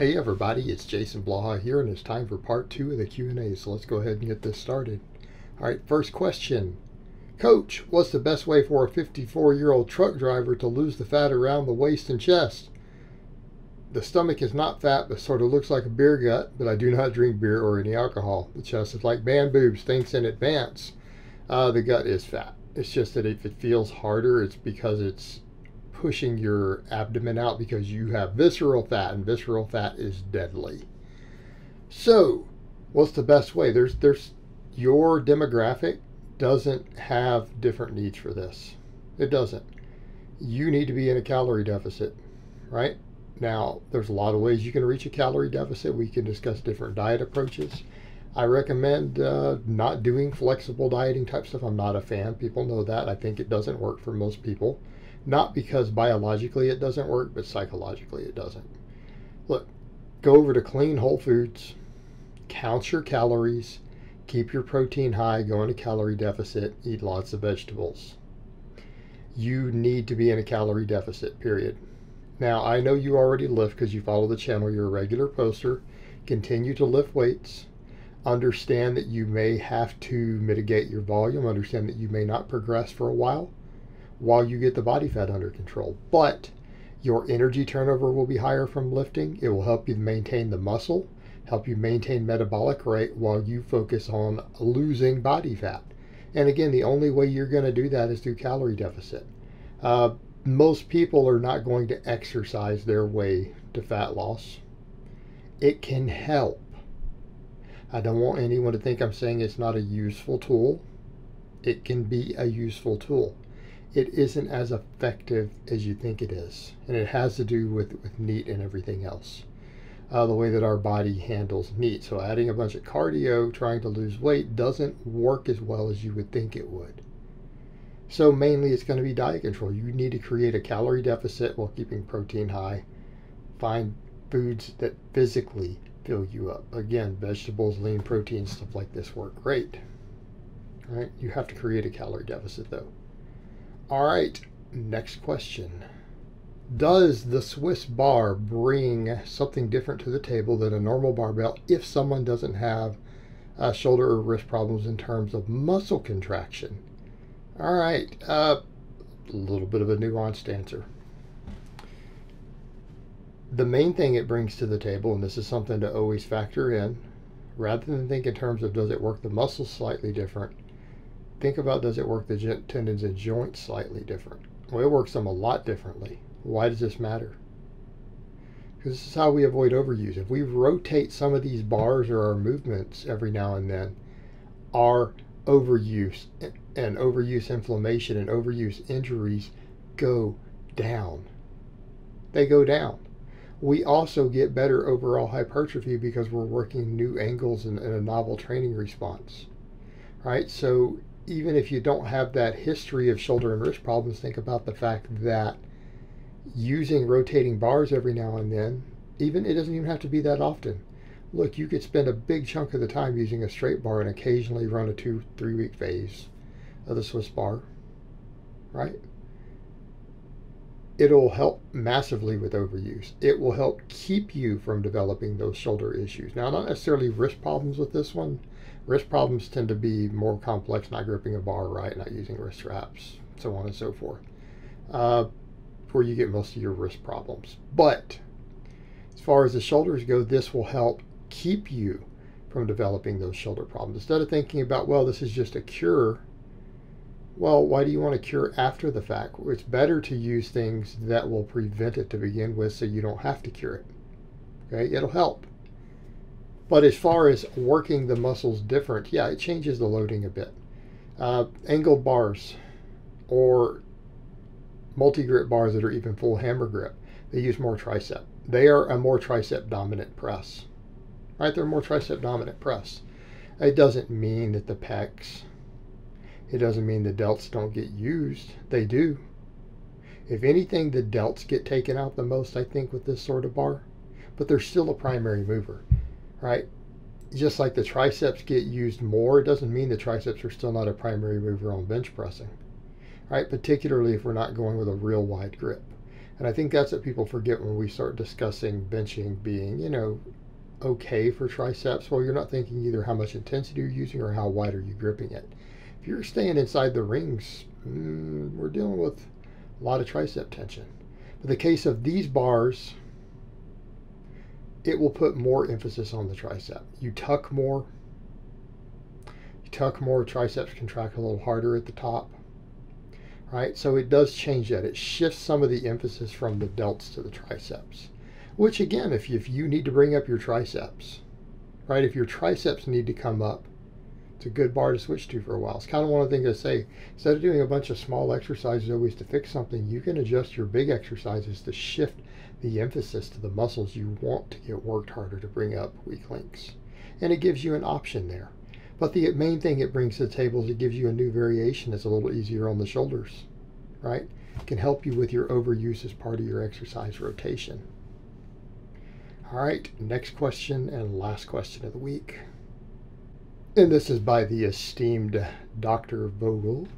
Hey everybody, it's Jason Blaha here, and it's time for part 2 of the Q&A, so let's go ahead and get this started. Alright, first question. Coach, what's the best way for a 54-year-old truck driver to lose the fat around the waist and chest? The stomach is not fat, but sort of looks like a beer gut, but I do not drink beer or any alcohol. The chest is like man boobs, thanks in advance. The gut is fat. It's just that if it feels harder, it's because it's pushing your abdomen out because you have visceral fat, and visceral fat is deadly. So what's the best way? There's your demographic doesn't have different needs for this. It doesn't. You need to be in a calorie deficit, right? Now there's a lot of ways you can reach a calorie deficit. We can discuss different diet approaches. I recommend not doing flexible dieting type stuff. I'm not a fan. People know that. I think it doesn't work for most people. Not because biologically it doesn't work, but psychologically it doesn't. Look, go over to clean whole foods, count your calories, keep your protein high, go in a calorie deficit, eat lots of vegetables. You need to be in a calorie deficit, period. Now, I know you already lift because you follow the channel. You're a regular poster. Continue to lift weights. Understand that you may have to mitigate your volume. Understand that you may not progress for a while you get the body fat under control. But your energy turnover will be higher from lifting. It will help you maintain the muscle, help you maintain metabolic rate while you focus on losing body fat. And again, the only way you're going to do that is through calorie deficit. Most people are not going to exercise their way to fat loss. It can help. I don't want anyone to think I'm saying it's not a useful tool. It can be a useful tool. It isn't as effective as you think it is. And it has to do with NEAT and everything else. The way that our body handles NEAT. So adding a bunch of cardio, trying to lose weight, doesn't work as well as you would think it would. So mainly it's going to be diet control. You need to create a calorie deficit while keeping protein high. Find foods that physically fill you up. Again, vegetables, lean protein, stuff like this work great. All right, you have to create a calorie deficit though. All right, next question. Does the Swiss bar bring something different to the table than a normal barbell if someone doesn't have shoulder or wrist problems in terms of muscle contraction? All right, a little bit of a nuanced answer. The main thing it brings to the table, and this is something to always factor in, rather than think in terms of does it work the muscles slightly different, think about does it work the tendons and joints slightly different. Well, it works them a lot differently. Why does this matter? Because this is how we avoid overuse. If we rotate some of these bars or our movements every now and then, our overuse and overuse inflammation and overuse injuries go down. They go down. We also get better overall hypertrophy because we're working new angles and a novel training response. Right? So even if you don't have that history of shoulder and wrist problems, think about the fact that using rotating bars every now and then, it doesn't even have to be that often. Look, you could spend a big chunk of the time using a straight bar and occasionally run a 2-3 week phase of the Swiss bar, right? It'll help massively with overuse. It will help keep you from developing those shoulder issues. Now, not necessarily wrist problems with this one. Wrist problems tend to be more complex, not gripping a bar right, not using wrist straps, so on and so forth, where you get most of your wrist problems. But as far as the shoulders go, this will help keep you from developing those shoulder problems. Instead of thinking about, well, this is just a cure, well, why do you want to cure after the fact? It's better to use things that will prevent it to begin with so you don't have to cure it. Okay, it'll help. But as far as working the muscles different, yeah, it changes the loading a bit. Angled bars or multi-grip bars that are even full hammer grip, they use more tricep. They are a more tricep dominant press. Right? They're a more tricep dominant press. It doesn't mean that the pecs, it doesn't mean the delts don't get used. They do. If anything, the delts get taken out the most, I think, with this sort of bar. But they're still a primary mover. Right? Just like the triceps get used more, it doesn't mean the triceps are still not a primary mover on bench pressing. Right? Particularly if we're not going with a real wide grip. And I think that's what people forget when we start discussing benching being, you know, okay for triceps. Well, you're not thinking either how much intensity you're using or how wide are you gripping it. If you're staying inside the rings, we're dealing with a lot of tricep tension. In the case of these bars, it will put more emphasis on the tricep. You tuck more, triceps contract a little harder at the top, right? So it does change that. It shifts some of the emphasis from the delts to the triceps, which again, if you need to bring up your triceps, right? If your triceps need to come up, it's a good bar to switch to for a while. It's kind of one of the things I say, instead of doing a bunch of small exercises always to fix something, you can adjust your big exercises to shift the emphasis to the muscles you want to get worked harder to bring up weak links. And it gives you an option there. But the main thing it brings to the table is it gives you a new variation that's a little easier on the shoulders, right? It can help you with your overuse as part of your exercise rotation. All right, next question and last question of the week. And this is by the esteemed Dr. Vogel,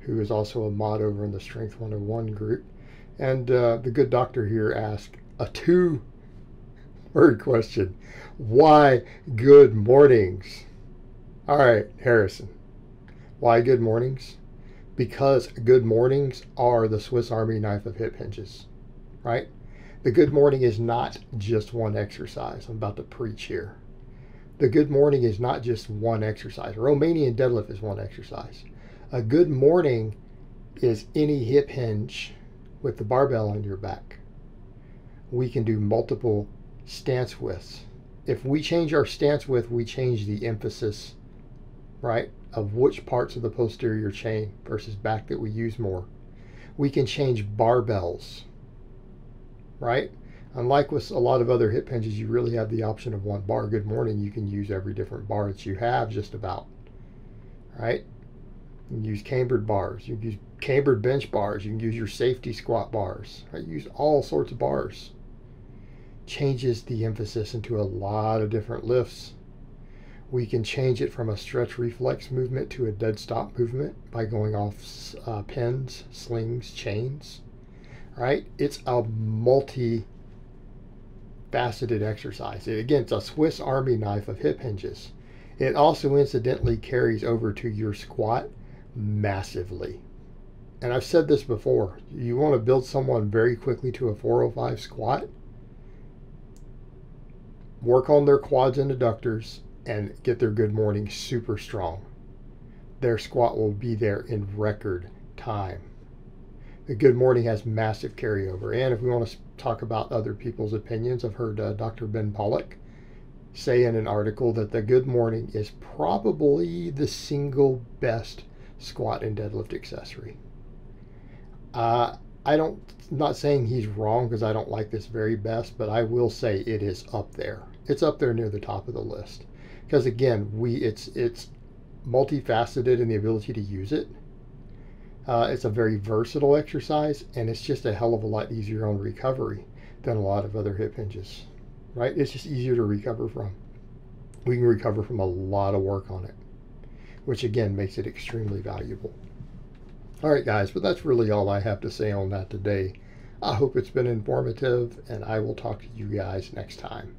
who is also a mod over in the Strength 101 group. And the good doctor here asked a 2-word question. Why good mornings? All right, Harrison. Why good mornings? Because good mornings are the Swiss Army knife of hip hinges, right? The good morning is not just one exercise. I'm about to preach here. The good morning is not just one exercise. A Romanian deadlift is one exercise. A good morning is any hip hinge with the barbell on your back. We can do multiple stance widths. If we change our stance width, we change the emphasis, right, of which parts of the posterior chain versus back that we use more. We can change barbells, right? Unlike with a lot of other hip hinges, you really have the option of one bar. Good morning, you can use every different bar that you have just about, right? You can use cambered bars, you can use cambered bench bars, you can use your safety squat bars, right? Use all sorts of bars. Changes the emphasis into a lot of different lifts. We can change it from a stretch reflex movement to a dead stop movement by going off pins, slings, chains, right? It's a multi-faceted exercise. Again, it's a Swiss Army knife of hip hinges. It also incidentally carries over to your squat massively. And I've said this before, you want to build someone very quickly to a 405 squat, work on their quads and adductors, and get their good morning super strong. Their squat will be there in record time. The good morning has massive carryover. And if we want to talk about other people's opinions, I've heard Dr. Ben Pollock say in an article that the good morning is probably the single best squat and deadlift accessory. I'm not saying he's wrong because I don't like this very best, but I will say it is up there. It's up there near the top of the list. Because again, it's multifaceted in the ability to use it. It's a very versatile exercise, and it's just a hell of a lot easier on recovery than a lot of other hip hinges, right? It's just easier to recover from. We can recover from a lot of work on it, which again makes it extremely valuable. All right, guys, but that's really all I have to say on that today. I hope it's been informative, and I will talk to you guys next time.